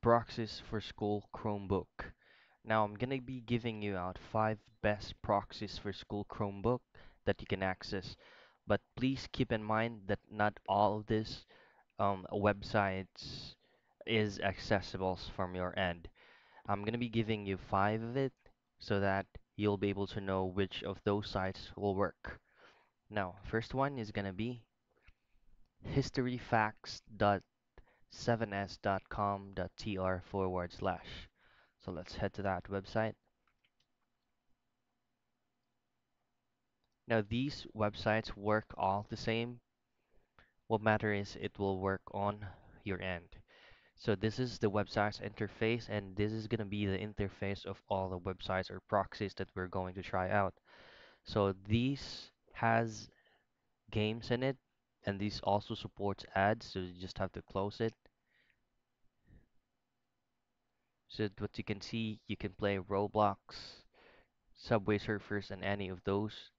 Proxies for School Chromebook. Now I'm gonna be giving you out 5 best proxies for school Chromebook that you can access. But please keep in mind that not all of this websites is accessible from your end. I'm gonna be giving you 5 of it so that you'll be able to know which of those sites will work. Now, first one is gonna be historyfacts.7s.com.tr/. So let's head to that website. Now these websites work all the same. What matter is it will work on your end. So this is the website's interface, and this is going to be the interface of all the websites or proxies that we're going to try out. So these has games in it, and this also supports ads, so you just have to close it. So what you can see, you can play Roblox, Subway Surfers, and any of those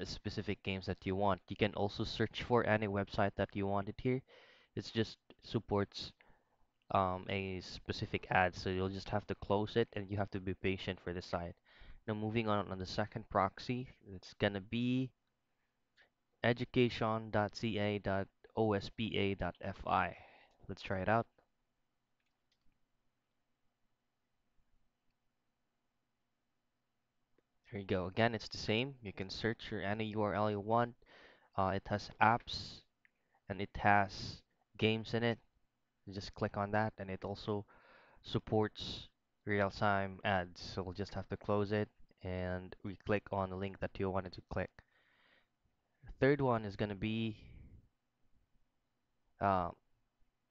specific games that you want. You can also search for any website that you wanted here. It just supports a specific ad, so you'll just have to close it and you have to be patient for the site. Now moving on the second proxy, it's gonna be education.ca.ospa.fi. Let's try it out. Here you go. Again, it's the same. You can search for any URL you want. It has apps and it has games in it. You just click on that, and it also supports real-time ads. So we'll just have to close it and we click on the link that you wanted to click. Third one is going to be uh,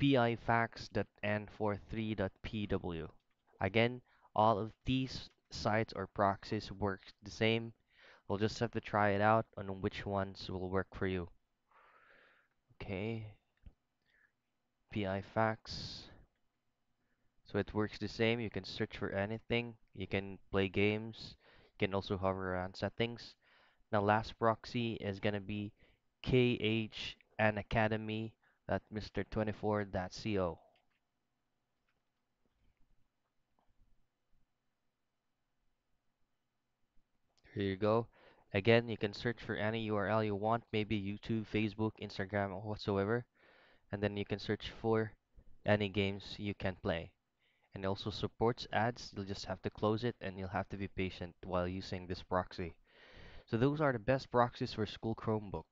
pifax.n43.pw. Again, all of these sites or proxies work the same. We'll just have to try it out on which ones will work for you. Okay, pifax. So it works the same. You can search for anything. You can play games. You can also hover around settings. Now, last proxy is gonna be khnacademy.mr24.co. Here you go. Again, you can search for any URL you want, maybe YouTube, Facebook, Instagram, or whatsoever, and then you can search for any games you can play. And it also supports ads. You'll just have to close it and you'll have to be patient while using this proxy. So those are the best proxies for school Chromebook.